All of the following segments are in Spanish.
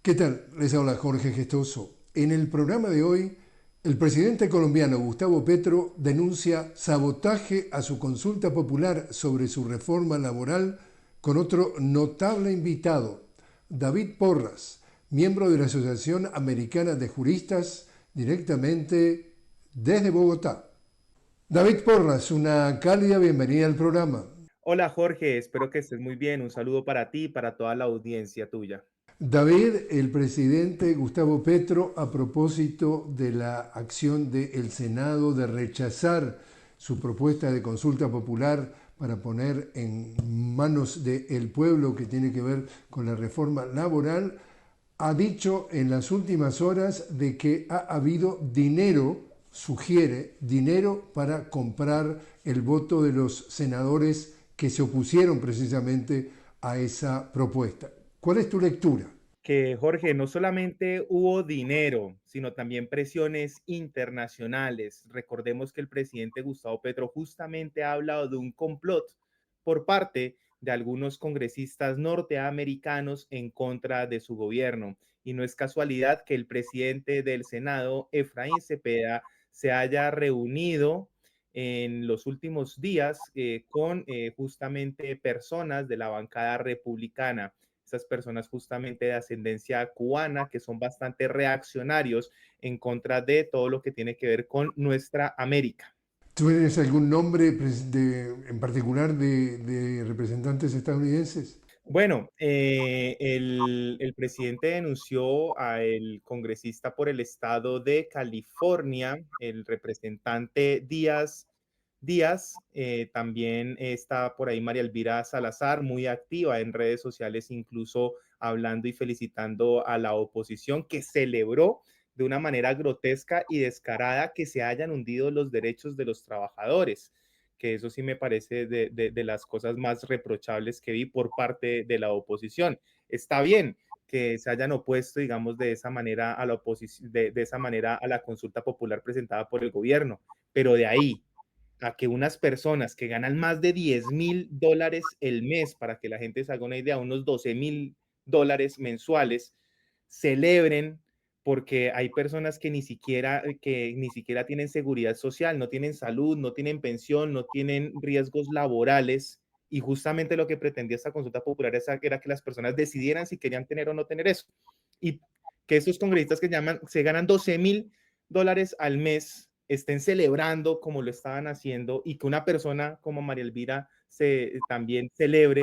¿Qué tal? Les habla Jorge Gestoso. En el programa de hoy, el presidente colombiano Gustavo Petro denuncia sabotaje a su consulta popular sobre su reforma laboral con otro notable invitado, David Porras, miembro de la Asociación Americana de Juristas, directamente desde Bogotá. David Porras, una cálida bienvenida al programa. Hola Jorge, espero que estés muy bien. Un saludo para ti y para toda la audiencia tuya. David, el presidente Gustavo Petro, a propósito de la acción del Senado de rechazar su propuesta de consulta popular para poner en manos del pueblo que tiene que ver con la reforma laboral, ha dicho en las últimas horas de que ha habido dinero, sugiere dinero para comprar el voto de los senadores que se opusieron precisamente a esa propuesta. ¿Cuál es tu lectura? Que Jorge, no solamente hubo dinero, sino también presiones internacionales. Recordemos que el presidente Gustavo Petro justamente ha hablado de un complot por parte de algunos congresistas norteamericanos en contra de su gobierno. Y no es casualidad que el presidente del Senado, Efraín Cepeda, se haya reunido en los últimos días con justamente personas de la bancada republicana, estas personas justamente de ascendencia cubana que son bastante reaccionarios en contra de todo lo que tiene que ver con nuestra América. ¿Tú eres algún nombre en particular de representantes estadounidenses? Bueno, el presidente denunció a el congresista por el estado de California, el representante Díaz, también está por ahí María Elvira Salazar, muy activa en redes sociales, incluso hablando y felicitando a la oposición que celebró de una manera grotesca y descarada que se hayan hundido los derechos de los trabajadores, que eso sí me parece de las cosas más reprochables que vi por parte de la oposición. Está bien que se hayan opuesto, digamos, de esa manera a la oposición, de esa manera a la consulta popular presentada por el gobierno, pero de ahí a que unas personas que ganan más de $10,000 el mes, para que la gente se haga una idea, unos $12,000 mensuales, celebren porque hay personas que ni siquiera tienen seguridad social, no tienen salud, no tienen pensión, no tienen riesgos laborales. Y justamente lo que pretendía esta consulta popular era que las personas decidieran si querían tener o no tener eso. Y que estos congresistas que llaman, se ganan $12,000 al mes estén celebrando como lo estaban haciendo y que una persona como María Elvira también celebre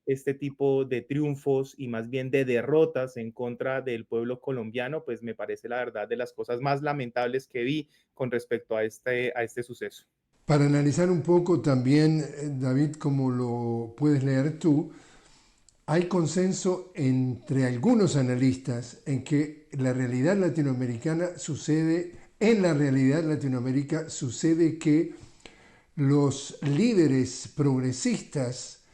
este tipo de triunfos y más bien de derrotas en contra del pueblo colombiano, pues me parece la verdad de las cosas más lamentables que vi con respecto a este suceso. Para analizar un poco también, David, como lo puedes leer tú, hay consenso entre algunos analistas en que la realidad latinoamericana sucede, en la realidad latinoamérica sucede que los líderes progresistas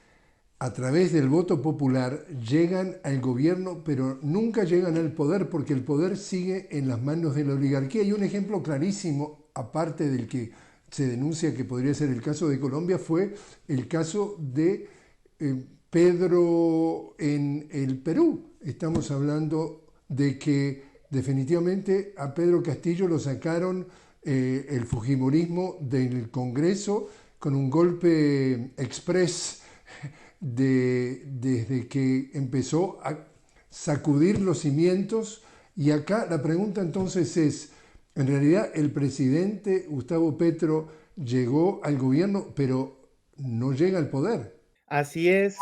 a través del voto popular llegan al gobierno, pero nunca llegan al poder porque el poder sigue en las manos de la oligarquía. Y un ejemplo clarísimo, aparte del que se denuncia que podría ser el caso de Colombia, fue el caso de Pedro en el Perú. Estamos hablando de que definitivamente a Pedro Castillo lo sacaron el fujimorismo del Congreso con un golpe express desde que empezó a sacudir los cimientos. Y acá la pregunta entonces es, en realidad el presidente Gustavo Petro llegó al gobierno, pero no llega al poder. Así es,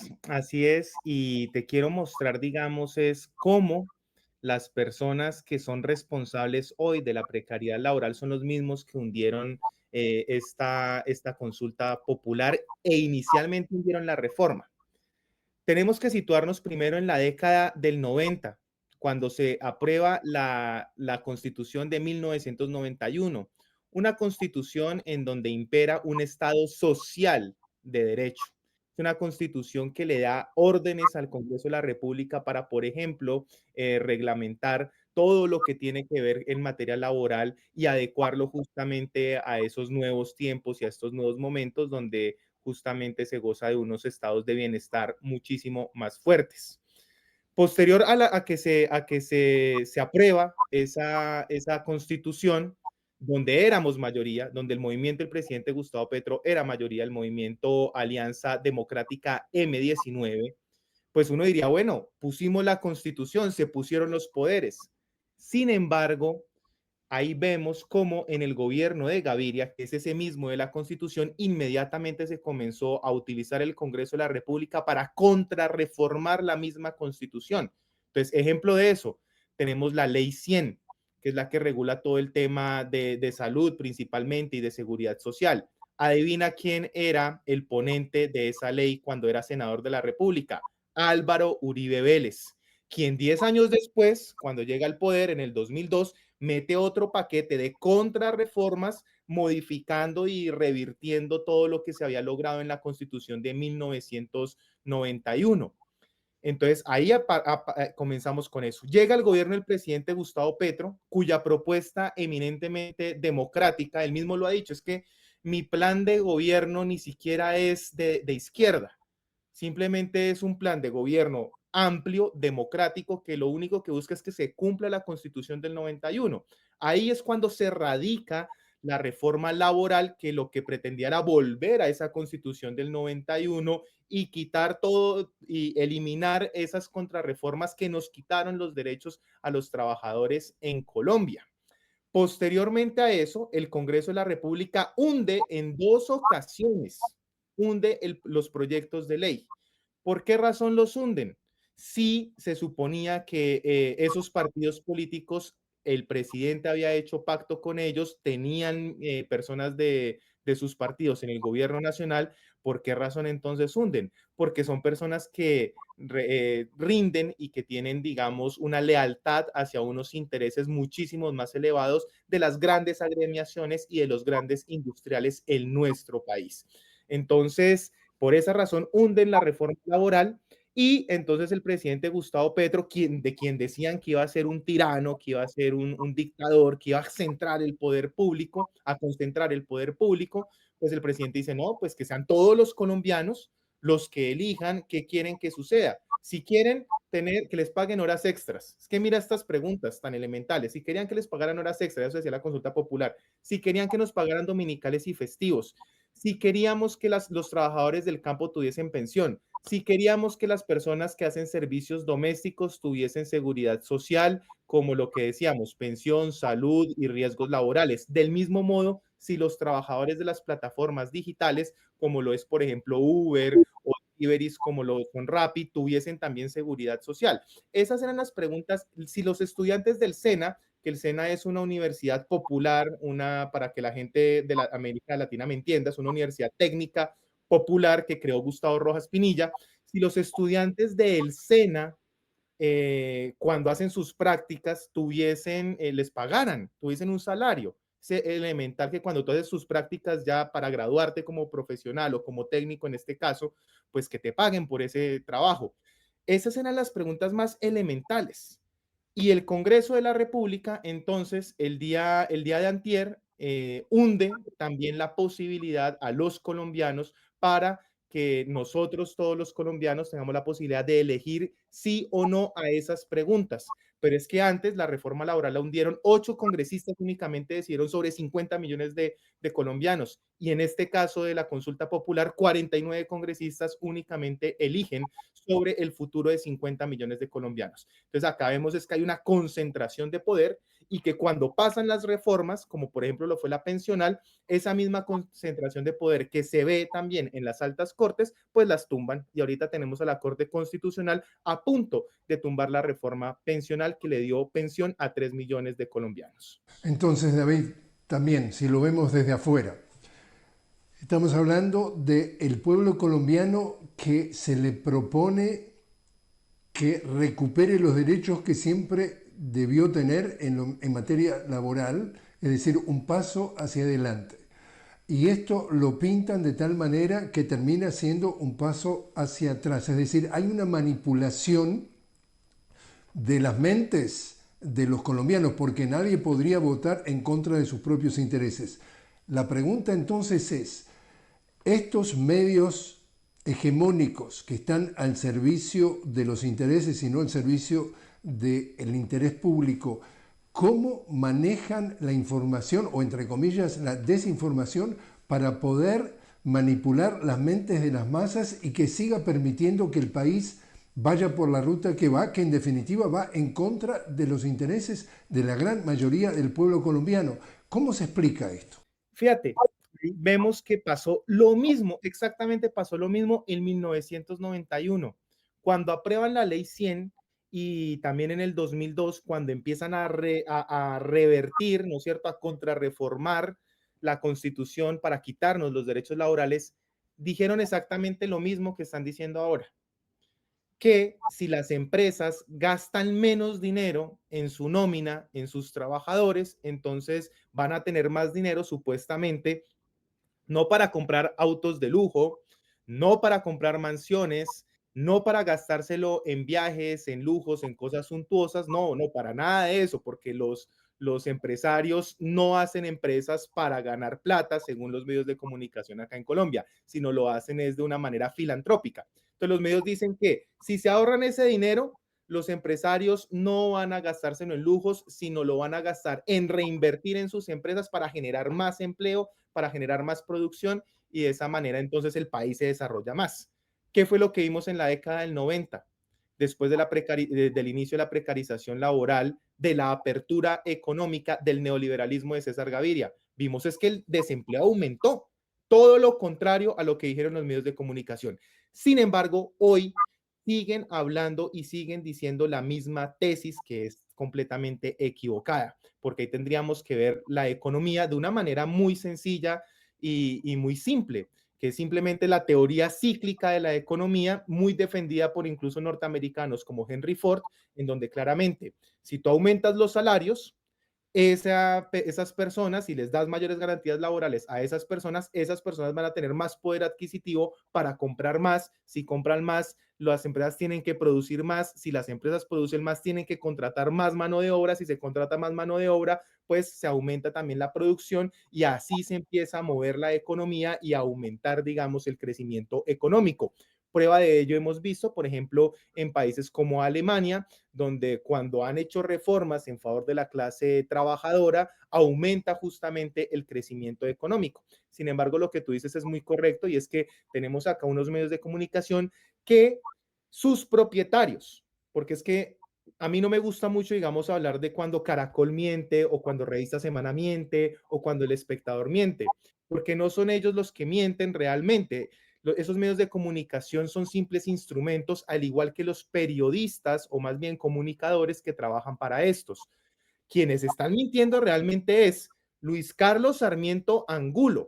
y te quiero mostrar, digamos, es cómo las personas que son responsables hoy de la precariedad laboral son los mismos que hundieron esta consulta popular e inicialmente hundieron la reforma. Tenemos que situarnos primero en la década del 90, cuando se aprueba la Constitución de 1991, una constitución en donde impera un Estado social de derecho. Es una constitución que le da órdenes al Congreso de la República para, por ejemplo, reglamentar todo lo que tiene que ver en materia laboral y adecuarlo justamente a esos nuevos tiempos y a estos nuevos momentos donde justamente se goza de unos estados de bienestar muchísimo más fuertes. Posterior a que se aprueba esa constitución, donde éramos mayoría, donde el movimiento del presidente Gustavo Petro era mayoría, el movimiento Alianza Democrática M19, pues uno diría, bueno, pusimos la constitución, se pusieron los poderes. Sin embargo, ahí vemos cómo en el gobierno de Gaviria, que es ese mismo de la Constitución, inmediatamente se comenzó a utilizar el Congreso de la República para contrarreformar la misma Constitución. Entonces, ejemplo de eso, tenemos la Ley 100, que es la que regula todo el tema de salud principalmente y de seguridad social. Adivina quién era el ponente de esa ley cuando era senador de la República. Álvaro Uribe Vélez, quien 10 años después, cuando llega al poder en el 2002, mete otro paquete de contrarreformas modificando y revirtiendo todo lo que se había logrado en la Constitución de 1991. Entonces, ahí comenzamos con eso. Llega al gobierno el presidente Gustavo Petro, cuya propuesta eminentemente democrática, él mismo lo ha dicho, es que mi plan de gobierno ni siquiera es de izquierda, simplemente es un plan de gobierno amplio, democrático, que lo único que busca es que se cumpla la Constitución del 91. Ahí es cuando se radica la reforma laboral, que lo que pretendía era volver a esa Constitución del 91 y quitar todo y eliminar esas contrarreformas que nos quitaron los derechos a los trabajadores en Colombia. Posteriormente a eso, el Congreso de la República hunde en 2 ocasiones, los proyectos de ley. ¿Por qué razón los hunden? Sí se suponía que esos partidos políticos, el presidente había hecho pacto con ellos, tenían personas de sus partidos en el gobierno nacional. ¿Por qué razón entonces hunden? Porque son personas que rinden y que tienen, digamos, una lealtad hacia unos intereses muchísimos más elevados de las grandes agremiaciones y de los grandes industriales en nuestro país. Entonces, por esa razón, hunden la reforma laboral y entonces el presidente Gustavo Petro, de quien decían que iba a ser un tirano, que iba a ser un dictador, que iba a centrar el poder público, a concentrar el poder público, pues el presidente dice, no, pues que sean todos los colombianos los que elijan qué quieren que suceda. Si quieren tener que les paguen horas extras, es que mira estas preguntas tan elementales, si querían que les pagaran horas extras, eso decía la consulta popular, si querían que nos pagaran dominicales y festivos, si queríamos que los trabajadores del campo tuviesen pensión, si queríamos que las personas que hacen servicios domésticos tuviesen seguridad social, como lo que decíamos, pensión, salud y riesgos laborales. Del mismo modo, si los trabajadores de las plataformas digitales, como lo es, por ejemplo, Uber o Iberis, como lo son Rappi, tuviesen también seguridad social. Esas eran las preguntas. Si los estudiantes del SENA, que el SENA es una universidad popular, para que la gente de la América Latina me entienda, es una universidad técnica popular que creó Gustavo Rojas Pinilla. Si los estudiantes del SENA, cuando hacen sus prácticas, les pagaran, tuviesen un salario. Es elemental que cuando tú haces sus prácticas ya para graduarte como profesional o como técnico en este caso, pues que te paguen por ese trabajo. Esas eran las preguntas más elementales. Y el Congreso de la República, entonces, el día de antier, hunde también la posibilidad a los colombianos para que nosotros, todos los colombianos, tengamos la posibilidad de elegir sí o no a esas preguntas. Pero es que antes la reforma laboral la hundieron, 8 congresistas únicamente decidieron sobre 50 millones de colombianos. Y en este caso de la consulta popular, 49 congresistas únicamente eligen sobre el futuro de 50 millones de colombianos. Entonces acá vemos es que hay una concentración de poder y que cuando pasan las reformas, como por ejemplo lo fue la pensional, esa misma concentración de poder que se ve también en las altas cortes, pues las tumban. Y ahorita tenemos a la Corte Constitucional a punto de tumbar la reforma pensional que le dio pensión a 3 millones de colombianos. Entonces, David, también, si lo vemos desde afuera, estamos hablando del pueblo colombiano que se le propone que recupere los derechos que siempre debió tener en materia laboral, es decir, un paso hacia adelante. Y esto lo pintan de tal manera que termina siendo un paso hacia atrás. Es decir, hay una manipulación de las mentes de los colombianos porque nadie podría votar en contra de sus propios intereses. La pregunta entonces es, ¿estos medios hegemónicos que están al servicio de los intereses y no al servicio del interés público, ¿cómo manejan la información o, entre comillas, la desinformación para poder manipular las mentes de las masas y que siga permitiendo que el país vaya por la ruta que va, que en definitiva va en contra de los intereses de la gran mayoría del pueblo colombiano? ¿Cómo se explica esto? Fíjate, vemos que pasó lo mismo, exactamente pasó lo mismo en 1991, cuando aprueban la ley 100 y también en el 2002, cuando empiezan a revertir, ¿no es cierto?, a contrarreformar la Constitución para quitarnos los derechos laborales, dijeron exactamente lo mismo que están diciendo ahora, que si las empresas gastan menos dinero en su nómina, en sus trabajadores, entonces van a tener más dinero supuestamente, no para comprar autos de lujo, no para comprar mansiones, no para gastárselo en viajes, en lujos, en cosas suntuosas, no, no, para nada de eso, porque los empresarios no hacen empresas para ganar plata, según los medios de comunicación acá en Colombia, sino lo hacen es de una manera filantrópica. Entonces los medios dicen que si se ahorran ese dinero, los empresarios no van a gastárselo en lujos, sino lo van a gastar en reinvertir en sus empresas para generar más empleo, para generar más producción y de esa manera entonces el país se desarrolla más. ¿Qué fue lo que vimos en la década del 90? Después del inicio de la precarización laboral, de la apertura económica, del neoliberalismo de César Gaviria. Vimos es que el desempleo aumentó, todo lo contrario a lo que dijeron los medios de comunicación. Sin embargo, hoy siguen hablando y siguen diciendo la misma tesis que es completamente equivocada, porque ahí tendríamos que ver la economía de una manera muy sencilla y muy simple, que es simplemente la teoría cíclica de la economía, muy defendida por incluso norteamericanos como Henry Ford, en donde claramente, si tú aumentas los salarios, esas personas, si les das mayores garantías laborales a esas personas van a tener más poder adquisitivo para comprar más. Si compran más, las empresas tienen que producir más. Si las empresas producen más, tienen que contratar más mano de obra. Si se contrata más mano de obra, pues se aumenta también la producción y así se empieza a mover la economía y a aumentar, digamos, el crecimiento económico. Prueba de ello hemos visto, por ejemplo, en países como Alemania, donde cuando han hecho reformas en favor de la clase trabajadora, aumenta justamente el crecimiento económico. Sin embargo, lo que tú dices es muy correcto y es que tenemos acá unos medios de comunicación que sus propietarios, porque es que a mí no me gusta mucho, digamos, hablar de cuando Caracol miente o cuando Revista Semana miente o cuando El Espectador miente, porque no son ellos los que mienten realmente. Esos medios de comunicación son simples instrumentos, al igual que los periodistas o más bien comunicadores que trabajan para estos. Quienes están mintiendo realmente es Luis Carlos Sarmiento Angulo.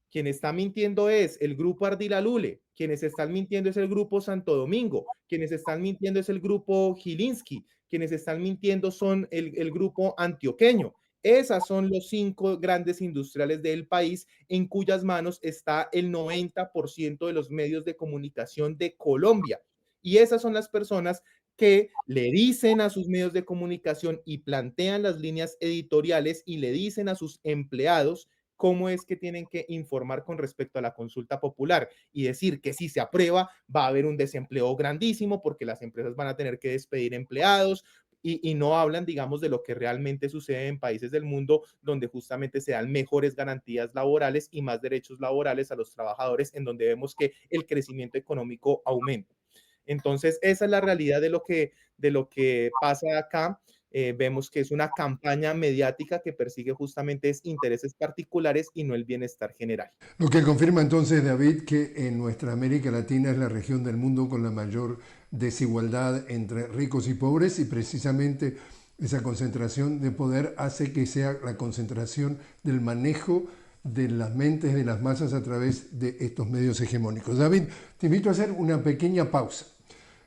Quien está mintiendo es el grupo Ardila Lule, quienes están mintiendo es el grupo Santo Domingo, quienes están mintiendo es el grupo Gilinski, quienes están mintiendo son el grupo antioqueño. Esas son los 5 grandes industriales del país en cuyas manos está el 90% de los medios de comunicación de Colombia. Y esas son las personas que le dicen a sus medios de comunicación y plantean las líneas editoriales y le dicen a sus empleados cómo es que tienen que informar con respecto a la consulta popular y decir que si se aprueba va a haber un desempleo grandísimo porque las empresas van a tener que despedir empleados y no hablan, digamos, de lo que realmente sucede en países del mundo donde justamente se dan mejores garantías laborales y más derechos laborales a los trabajadores, en donde vemos que el crecimiento económico aumenta. Entonces, esa es la realidad de lo que pasa acá. Vemos que es una campaña mediática que persigue justamente intereses particulares y no el bienestar general. Lo que confirma entonces, David, que en nuestra América Latina es la región del mundo con la mayor desigualdad entre ricos y pobres y precisamente esa concentración de poder hace que sea la concentración del manejo de las mentes de las masas a través de estos medios hegemónicos. David, te invito a hacer una pequeña pausa.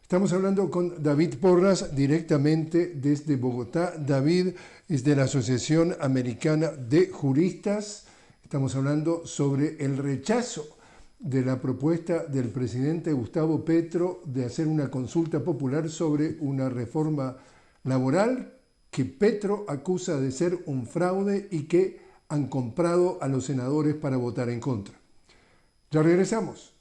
Estamos hablando con David Porras directamente desde Bogotá. David es de la Asociación Americana de Juristas. Estamos hablando sobre el rechazo de la propuesta del presidente Gustavo Petro de hacer una consulta popular sobre una reforma laboral que Petro acusa de ser un fraude y que han comprado a los senadores para votar en contra. Ya regresamos.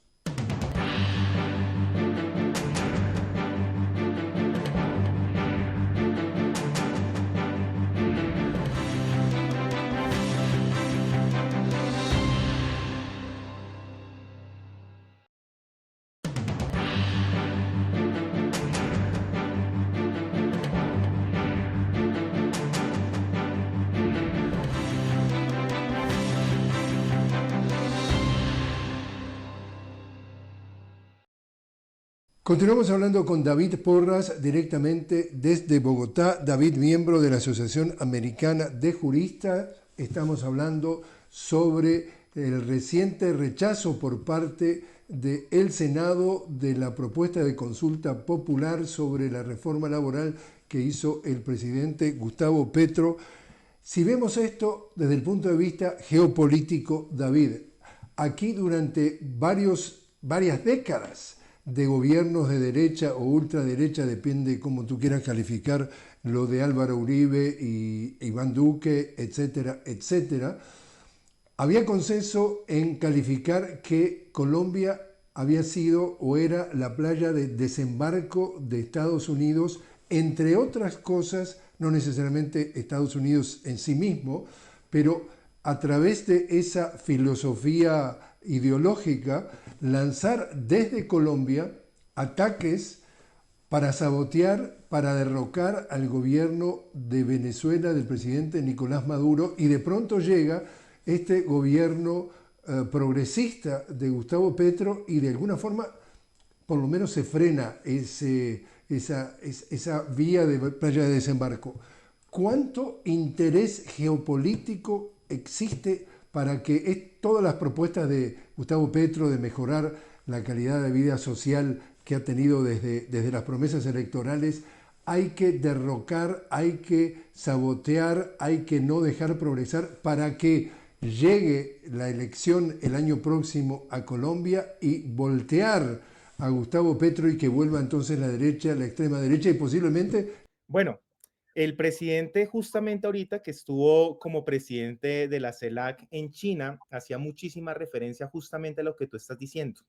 Continuamos hablando con David Porras directamente desde Bogotá. David, miembro de la Asociación Americana de Juristas. Estamos hablando sobre el reciente rechazo por parte del Senado de la propuesta de consulta popular sobre la reforma laboral que hizo el presidente Gustavo Petro. Si vemos esto desde el punto de vista geopolítico, David, aquí durante varias décadas de gobiernos de derecha o ultraderecha, depende cómo tú quieras calificar lo de Álvaro Uribe y Iván Duque, etcétera, etcétera, había consenso en calificar que Colombia había sido o era la playa de desembarco de Estados Unidos, entre otras cosas, no necesariamente Estados Unidos en sí mismo, pero a través de esa filosofía ideológica, lanzar desde Colombia ataques para sabotear, para derrocar al gobierno de Venezuela del presidente Nicolás Maduro, y de pronto llega este gobierno progresista de Gustavo Petro y de alguna forma por lo menos se frena esa vía de playa de desembarco. ¿Cuánto interés geopolítico existe para que todas las propuestas de Gustavo Petro de mejorar la calidad de vida social que ha tenido desde las promesas electorales, hay que derrocar, hay que sabotear, hay que no dejar progresar para que llegue la elección el año próximo a Colombia y voltear a Gustavo Petro y que vuelva entonces la derecha, la extrema derecha y posiblemente... Bueno, el presidente justamente ahorita que estuvo como presidente de la CELAC en China, hacía muchísima referencia justamente a lo que tú estás diciendo.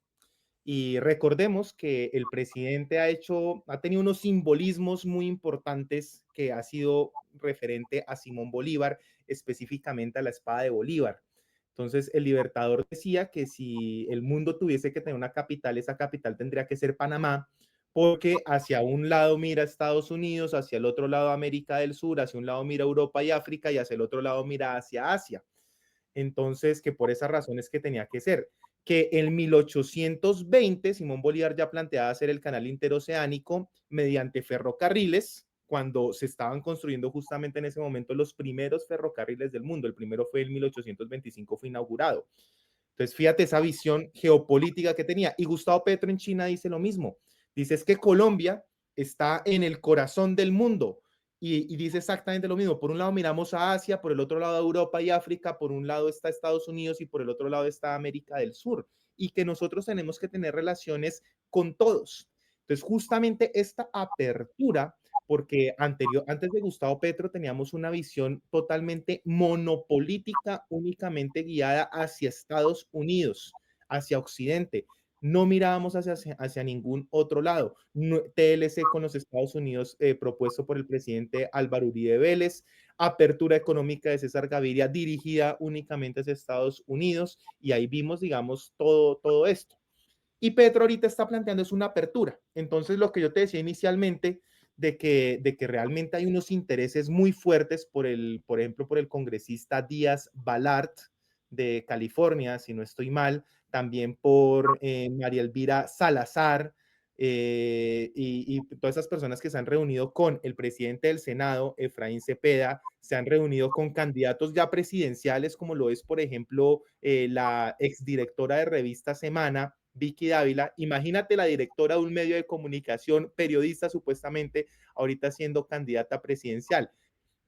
Y recordemos que el presidente ha tenido unos simbolismos muy importantes que ha sido referente a Simón Bolívar, específicamente a la espada de Bolívar. Entonces, el Libertador decía que si el mundo tuviese que tener una capital, esa capital tendría que ser Panamá, porque hacia un lado mira Estados Unidos, hacia el otro lado América del Sur, hacia un lado mira Europa y África y hacia el otro lado mira hacia Asia. Entonces, que por esas razones que tenía que ser. Que en 1820 Simón Bolívar ya planteaba hacer el canal interoceánico mediante ferrocarriles, cuando se estaban construyendo justamente en ese momento los primeros ferrocarriles del mundo. El primero fue en 1825, fue inaugurado. Entonces, fíjate esa visión geopolítica que tenía. Y Gustavo Petro en China dice lo mismo. Dice es que Colombia está en el corazón del mundo. Y dice exactamente lo mismo. Por un lado miramos a Asia, por el otro lado a Europa y África, por un lado está Estados Unidos y por el otro lado está América del Sur. Y que nosotros tenemos que tener relaciones con todos. Entonces, justamente esta apertura, porque antes de Gustavo Petro teníamos una visión totalmente monopolítica, únicamente guiada hacia Estados Unidos, hacia Occidente. No mirábamos hacia ningún otro lado. TLC con los Estados Unidos, propuesto por el presidente Álvaro Uribe Vélez, apertura económica de César Gaviria dirigida únicamente hacia Estados Unidos, y ahí vimos, digamos, todo esto. Y Petro ahorita está planteando es una apertura. Entonces, lo que yo te decía inicialmente, de que realmente hay unos intereses muy fuertes por ejemplo, por el congresista Díaz Balart de California, si no estoy mal, también por María Elvira Salazar, y todas esas personas que se han reunido con el presidente del Senado, Efraín Cepeda, se han reunido con candidatos ya presidenciales, como lo es, por ejemplo, la exdirectora de revista Semana, Vicky Dávila. Imagínate la directora de un medio de comunicación, periodista supuestamente, ahorita siendo candidata presidencial.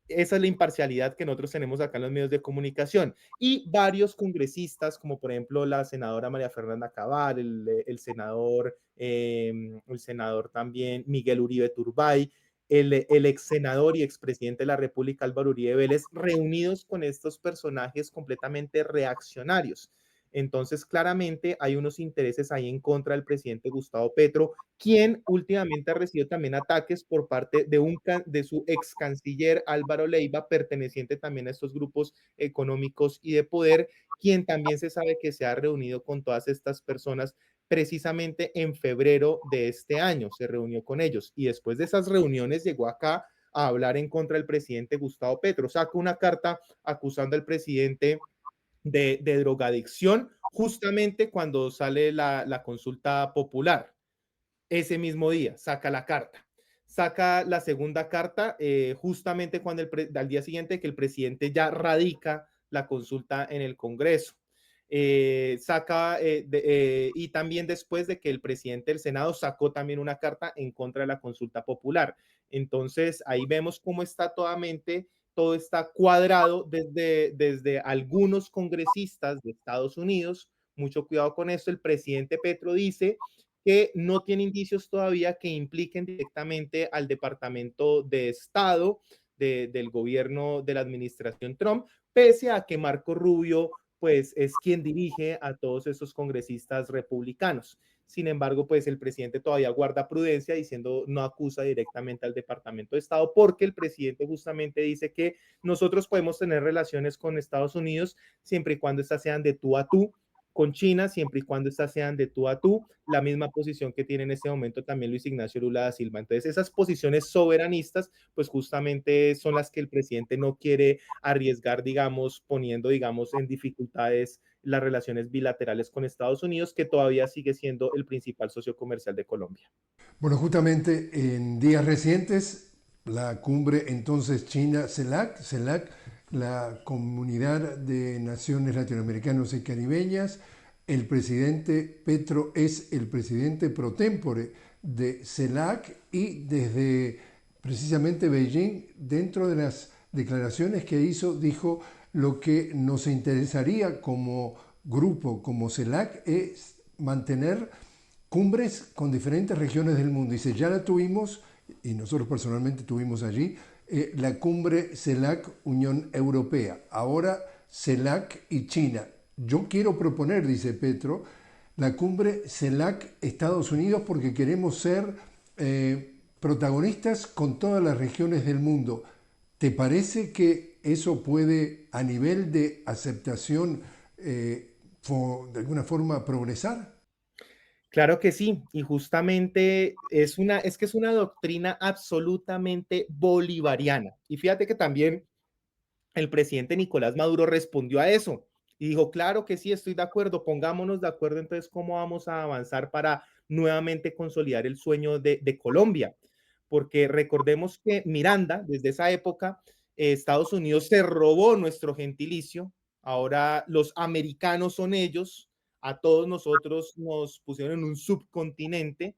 Esa es la imparcialidad que nosotros tenemos acá en los medios de comunicación. Y varios congresistas, como por ejemplo la senadora María Fernanda Cabal, el senador también Miguel Uribe Turbay, el ex senador y expresidente de la República Álvaro Uribe Vélez, reunidos con estos personajes completamente reaccionarios. Entonces, claramente hay unos intereses ahí en contra del presidente Gustavo Petro, quien últimamente ha recibido también ataques por parte de su ex canciller Álvaro Leiva, perteneciente también a estos grupos económicos y de poder, quien también se sabe que se ha reunido con todas estas personas precisamente en febrero de este año, se reunió con ellos, y después de esas reuniones llegó acá a hablar en contra del presidente Gustavo Petro. Sacó una carta acusando al presidente de drogadicción justamente cuando sale la consulta popular. ese mismo día saca la carta. Saca la segunda carta justamente cuando al día siguiente que el presidente ya radica la consulta en el Congreso. Y también después de que el presidente del Senado sacó también una carta en contra de la consulta popular. Entonces ahí vemos cómo está todo está cuadrado desde algunos congresistas de Estados Unidos. Mucho cuidado con esto. El presidente Petro dice que no tiene indicios todavía que impliquen directamente al Departamento de Estado del gobierno de la administración Trump, pese a que Marco Rubio pues es quien dirige a todos esos congresistas republicanos. Sin embargo, pues el presidente todavía guarda prudencia diciendo no acusa directamente al Departamento de Estado porque el presidente justamente dice que nosotros podemos tener relaciones con Estados Unidos siempre y cuando estas sean de tú a tú con China, siempre y cuando estas sean de tú a tú, la misma posición que tiene en este momento también Luis Ignacio Lula da Silva. Entonces, esas posiciones soberanistas, pues justamente son las que el presidente no quiere arriesgar, digamos, poniendo, digamos, en dificultades las relaciones bilaterales con Estados Unidos, que todavía sigue siendo el principal socio comercial de Colombia. Bueno, justamente en días recientes, la cumbre entonces China-CELAC, CELAC, la Comunidad de Naciones Latinoamericanas y Caribeñas, el presidente Petro es el presidente pro tempore de CELAC y desde precisamente Beijing, dentro de las declaraciones que hizo, dijo lo que nos interesaría como grupo, como CELAC, es mantener cumbres con diferentes regiones del mundo. Dice, ya la tuvimos, y nosotros personalmente tuvimos allí, la cumbre CELAC Unión Europea, ahora CELAC y China. Yo quiero proponer, dice Petro, la cumbre CELAC Estados Unidos porque queremos ser protagonistas con todas las regiones del mundo. ¿Te parece que eso puede, a nivel de aceptación, de alguna forma progresar? Claro que sí, y justamente es que es una doctrina absolutamente bolivariana. Y fíjate que también el presidente Nicolás Maduro respondió a eso y dijo, claro que sí, estoy de acuerdo, pongámonos de acuerdo entonces cómo vamos a avanzar para nuevamente consolidar el sueño de Colombia. Porque recordemos que Miranda, desde esa época, Estados Unidos se robó nuestro gentilicio, ahora los americanos son ellos, a todos nosotros nos pusieron en un subcontinente,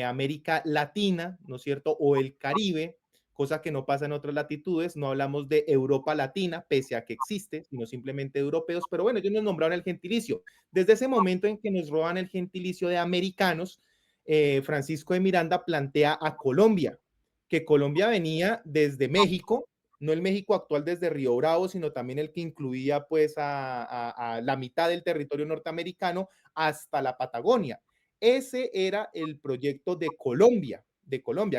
América Latina, ¿no es cierto? O el Caribe, cosa que no pasa en otras latitudes. No hablamos de Europa Latina, pese a que existe, sino simplemente europeos. Pero bueno, ellos nos nombraron el gentilicio. Desde ese momento en que nos roban el gentilicio de americanos, Francisco de Miranda plantea a Colombia, que Colombia venía desde México, no el México actual desde Río Bravo, sino también el que incluía pues a la mitad del territorio norteamericano hasta la Patagonia. Ese era el proyecto de Colombia,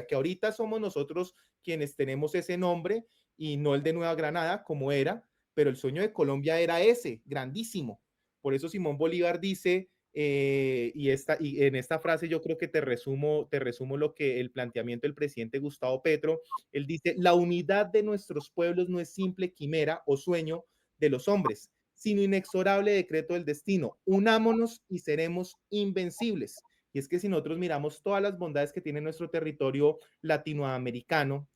que ahorita somos nosotros quienes tenemos ese nombre y no el de Nueva Granada como era, pero el sueño de Colombia era ese, grandísimo. Por eso Simón Bolívar dice, y en esta frase yo creo que te resumo lo que el planteamiento del presidente Gustavo Petro, él dice, la unidad de nuestros pueblos no es simple quimera o sueño de los hombres, sino inexorable decreto del destino. Unámonos y seremos invencibles. Y es que si nosotros miramos todas las bondades que tiene nuestro territorio latinoamericano,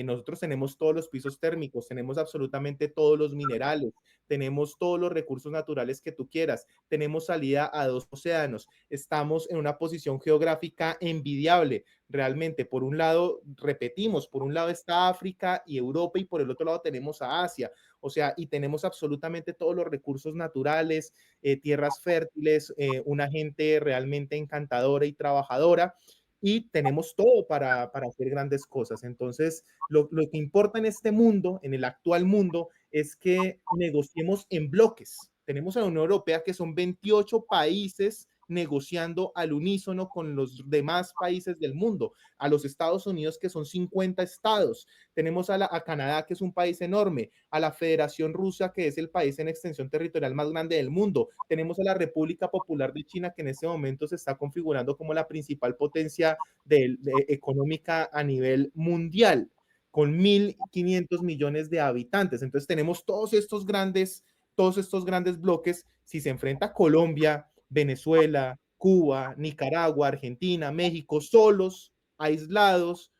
nosotros tenemos todos los pisos térmicos, tenemos absolutamente todos los minerales, tenemos todos los recursos naturales que tú quieras, tenemos salida a dos océanos, estamos en una posición geográfica envidiable. Realmente, por un lado, repetimos, por un lado está África y Europa y por el otro lado tenemos a Asia. O sea, y tenemos absolutamente todos los recursos naturales, tierras fértiles, una gente realmente encantadora y trabajadora y tenemos todo para hacer grandes cosas. Entonces, lo que importa en este mundo, en el actual mundo, es que negociemos en bloques. Tenemos a la Unión Europea que son 28 países negociando al unísono con los demás países del mundo, a los Estados Unidos que son 50 estados, tenemos a Canadá que es un país enorme, a la Federación Rusa que es el país en extensión territorial más grande del mundo, tenemos a la República Popular de China que en este momento se está configurando como la principal potencia económica a nivel mundial con 1.500 millones de habitantes. Entonces tenemos todos estos grandes bloques. Si se enfrenta Colombia, Venezuela, Cuba, Nicaragua, Argentina, México, solos, aislados,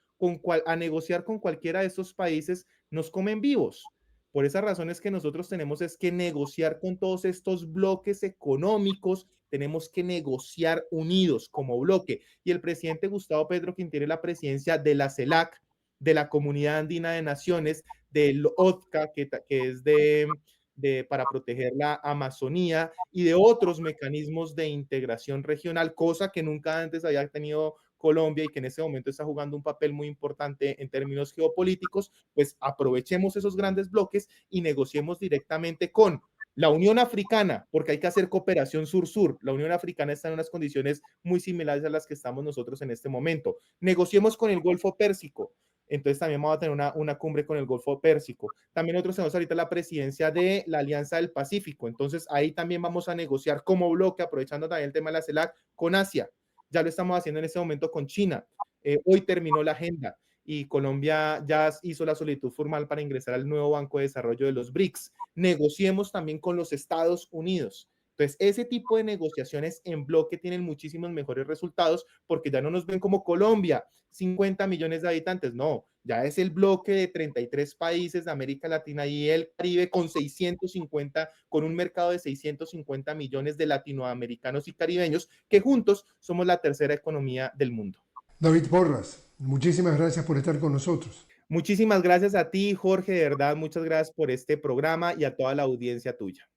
a negociar con cualquiera de estos países, nos comen vivos. Por esas razones que nosotros tenemos es que negociar con todos estos bloques económicos, tenemos que negociar unidos como bloque. Y el presidente Gustavo Petro, quien tiene la presidencia de la CELAC, de la Comunidad Andina de Naciones, del OTCA, que es para proteger la Amazonía, y de otros mecanismos de integración regional, cosa que nunca antes había tenido Colombia y que en ese momento está jugando un papel muy importante en términos geopolíticos. Pues aprovechemos esos grandes bloques y negociemos directamente con la Unión Africana, porque hay que hacer cooperación sur-sur. La Unión Africana está en unas condiciones muy similares a las que estamos nosotros en este momento. Negociemos con el Golfo Pérsico. Entonces también vamos a tener una cumbre con el Golfo Pérsico. También nosotros tenemos ahorita la presidencia de la Alianza del Pacífico. Entonces ahí también vamos a negociar como bloque, aprovechando también el tema de la CELAC, con Asia. Ya lo estamos haciendo en este momento con China. Hoy terminó la agenda y Colombia ya hizo la solicitud formal para ingresar al nuevo Banco de Desarrollo de los BRICS. Negociemos también con los Estados Unidos. Entonces, ese tipo de negociaciones en bloque tienen muchísimos mejores resultados porque ya no nos ven como Colombia, 50 millones de habitantes, no, ya es el bloque de 33 países de América Latina y el Caribe con 650, con un mercado de 650 millones de latinoamericanos y caribeños que juntos somos la tercera economía del mundo. David Porras, muchísimas gracias por estar con nosotros. Muchísimas gracias a ti, Jorge, de verdad, muchas gracias por este programa y a toda la audiencia tuya.